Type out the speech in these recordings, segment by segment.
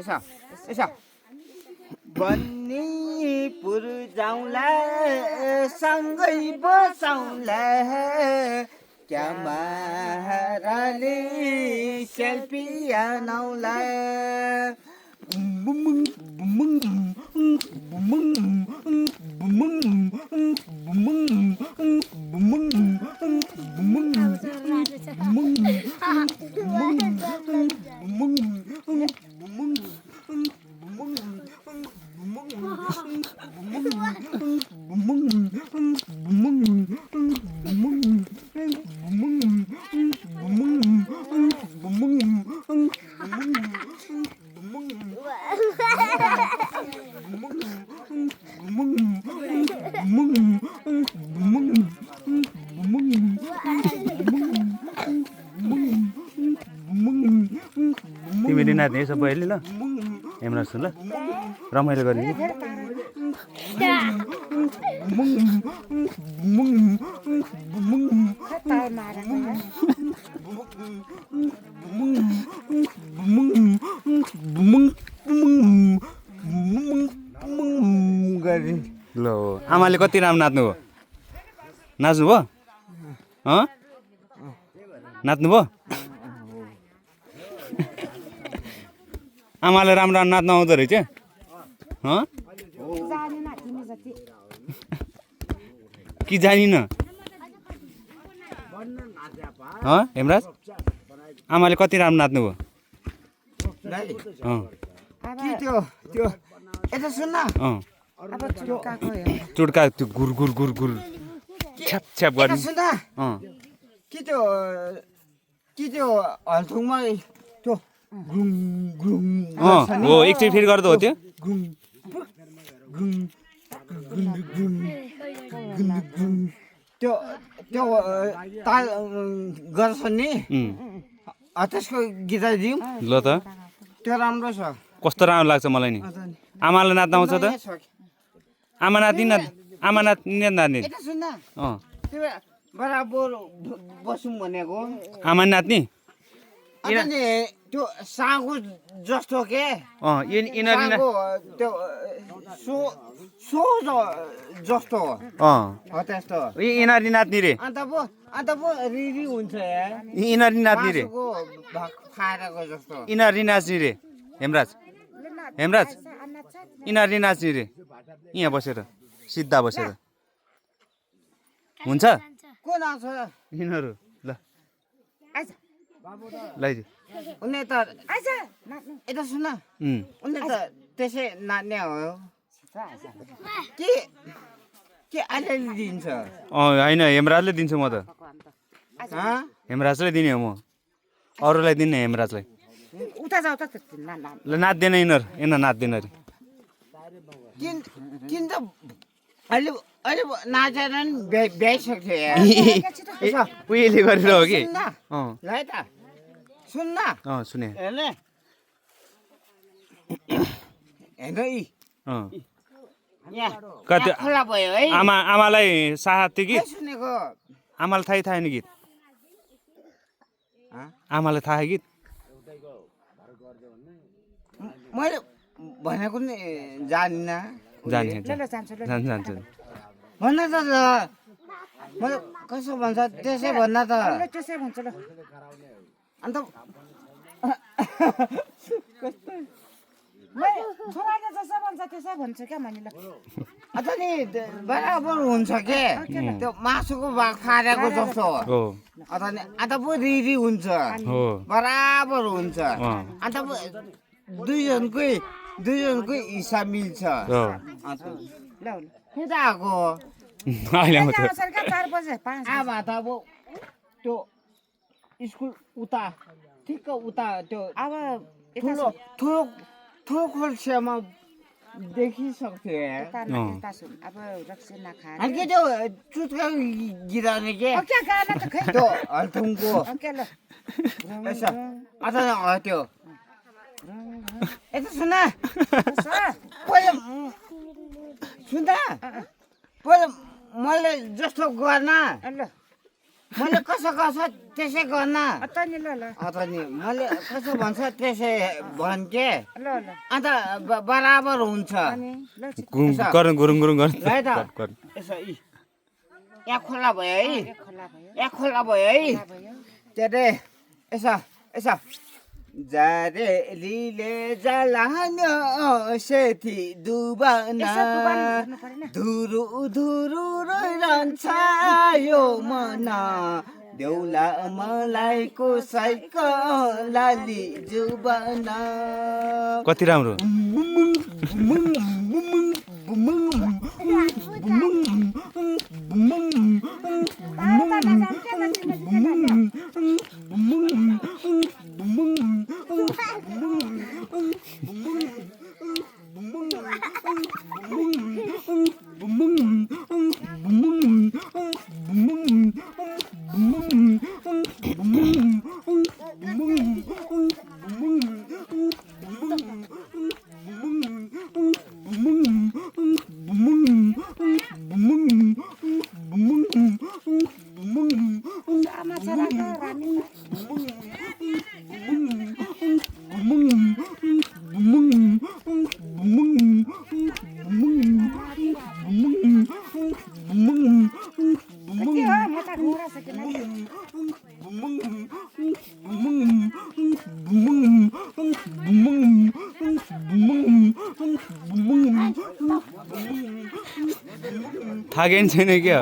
यसो बन्नीपुर जाउँला सँगै बसाउँला क्या महाराले सेल्फी आनाउला तिमीले नाच्ने सब अहिले ल हेमराज ल रमाइलो गर्ने ल आमाले कति राम्रो नाच्नु भयो नाच्नु भयो नाच्नु भयो आमाले राम्रो नाच्न आउँदो रहेछ कि जानिन हेमराज आमाले कति राम्रो नाच्नु भयो चुड्का त्यो गुर गुर गुर गुर छ्याप छ्याप गर्ने के त्यो हल्थुङमा त्यो हो एकचोटि फेरि गर्दा हो त्यो त्यो त्यो ताल गर्छ नि त्यसको गीत दिउँ ल त त्यो राम्रो छ कस्तो राम्रो लाग्छ मलाई नि आमालाई नाच्न आउँछ त आमा नाच्ने नाच्ने बराबर बसौँ भनेको आमा नाच्ने त्यो सागो जस्तो के त्यो सो जस्तो हो त्यस्तो यिनीहरू नाच्ने रे अन्त पो रिरी हुन्छ यिनीहरू नाच्ने रे खाएको जस्तो यिनीहरू नाच्ने रे हेमराज यिनीहरू नाच्ने रे यहाँ बसेर सिधा बसेर हुन्छ को नाच्छ यिनीहरू ल उनी त यता सुन उनी त त्यसै नाच्ने हो के अलिअलि दिन्छ होइन हेमराजले दिन्छु म त हेमराजलाई दिने हो म अरूलाई दिने हेमराजलाई ल नाच्दैन यिनीहरू नाच्दैन अरे किन त अहिले नाचेर नि भ्याइसक्यो उयोले गरेर हो कि ल त सुन्न सुने हेर्ने कति खोला भयो है आमालाई साथी गीत सुनेको आमालाई थाहै थाहा नि गीत आमालाई थाहा गीत मैले भनेको नि जानिनँ जान्छ भन्न त मैले कसो भन्छ त्यसै भन्न त अन्त अन्त नि बराबर हुन्छ के त्यो मासुको भाग खारेको जस्तो हो अन्त पो रिरी हुन्छ बराबर हुन्छ अन्त पो दुईजनकै हिसाब मिल्छ आएको अब त्यो स्कुल उता ठिक्क उता त्यो अब ठुलो खोल्सामा देखिसक्थ्यो के त्यो चुटका गिराउने के त्यो हल्थुङको त्यो यता सुन पहिला सुन्दा पहिला मैले जस्तो गर्न मैले कसो कसो त्यसै गर्न अता नि ल ल अथवा नि मैले कसो भन्छ त्यसै भन्के ल ल अन्त बराबर हुन्छ अनि ल गुरुङ गुरुङ गुरुङ ल है त गर्नु यसो यहाँ खोला भयो है खोला भयो यहाँ खोला भयो है भयो के अरे यसो यसो जारेलीले जलान्यो सेती डुबाना धुरु धुरु रोइरहन्छ यो मना देउला मलाइको साइकलाली जुबाना कति राम्रो थाकेन छैन क्या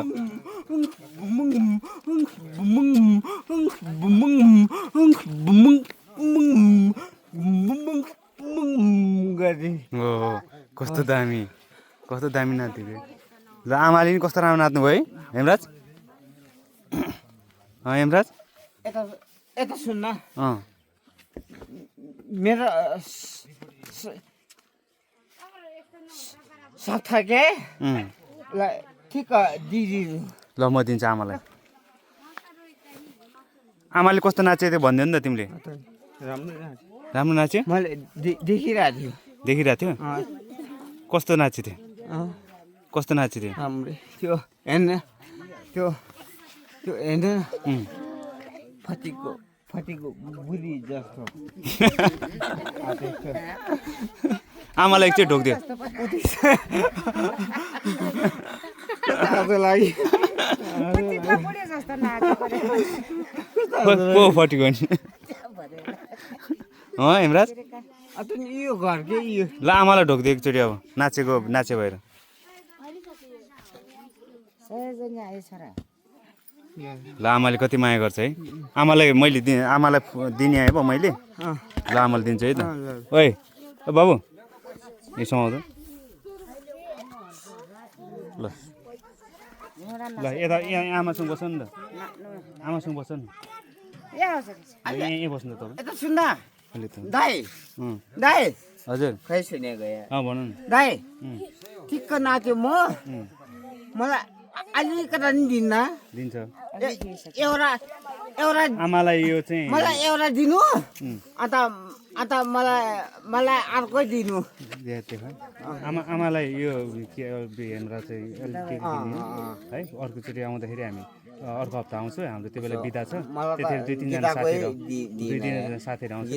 कस्तो दामी नाच्थ्यो रे ल आमाले नि कस्तो राम्रो नाच्नु भयो है हेमराज हेमराज यता सुन्न अँ मेरो सथा के ल ठिक दिदी ल म दिन्छु आमालाई आमाले कस्तो नाच्यो त्यो भनिदियो नि त तिमीले राम्रो नाच्यो मैले देखिरहेको देखिरहेको थियो कस्तो नाच्यो थियो कस्तो नाच्यो थियो हाम्रो त्यो हेर्न त्यो हेर्न फटीको बुढी जस्तो आमालाई एकचोटि ढोकिदियो लागि को फटीको नि हेमराज यो घर के यो ल आमालाई ढोकिदियो एकचोटि अब नाचे भएर ल आमाले कति माया गर्छ है आमालाई दिने आएँ पो मैले ल आमाले दिन्छु है त ओइ बाबु यसो आउँछ ल ल यता यहाँ आमासँग बस्छ नि त आमासँग बस्छ नि यहीँ बस्नु त यता सुन्दा अहिले त दाइ हजुर खै सुनेको अँ भनौँ न दाइ ठिक्क नाच्यो मलाई अलिकता नि दिन्न दिन्छ एउटा आमालाई यो चाहिँ मलाई एउटा दिनु अन्त मलाई अर्कै दिनु आमालाई यो हेरेर चाहिँ अलिक है अर्कोचोटि आउँदाखेरि हामी अर्को हप्ता आउँछु हाम्रो त्यो बेला बिदा छ त्यतिखेर दुई तिनजना साथीहरू आउँछ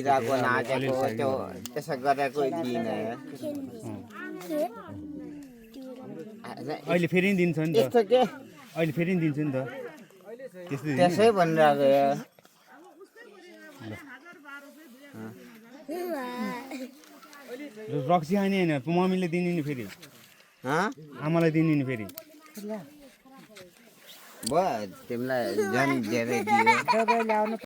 अहिले फेरि नि दिन्छ नि त अहिले फेरि नि दिन्छु नि त त्यसै भनिरहेको रक्सी खाने होइन मम्मीले दिने नि फेरि आमालाई दिने नि फेरि भयो तिमीलाई झन् धेरै दियो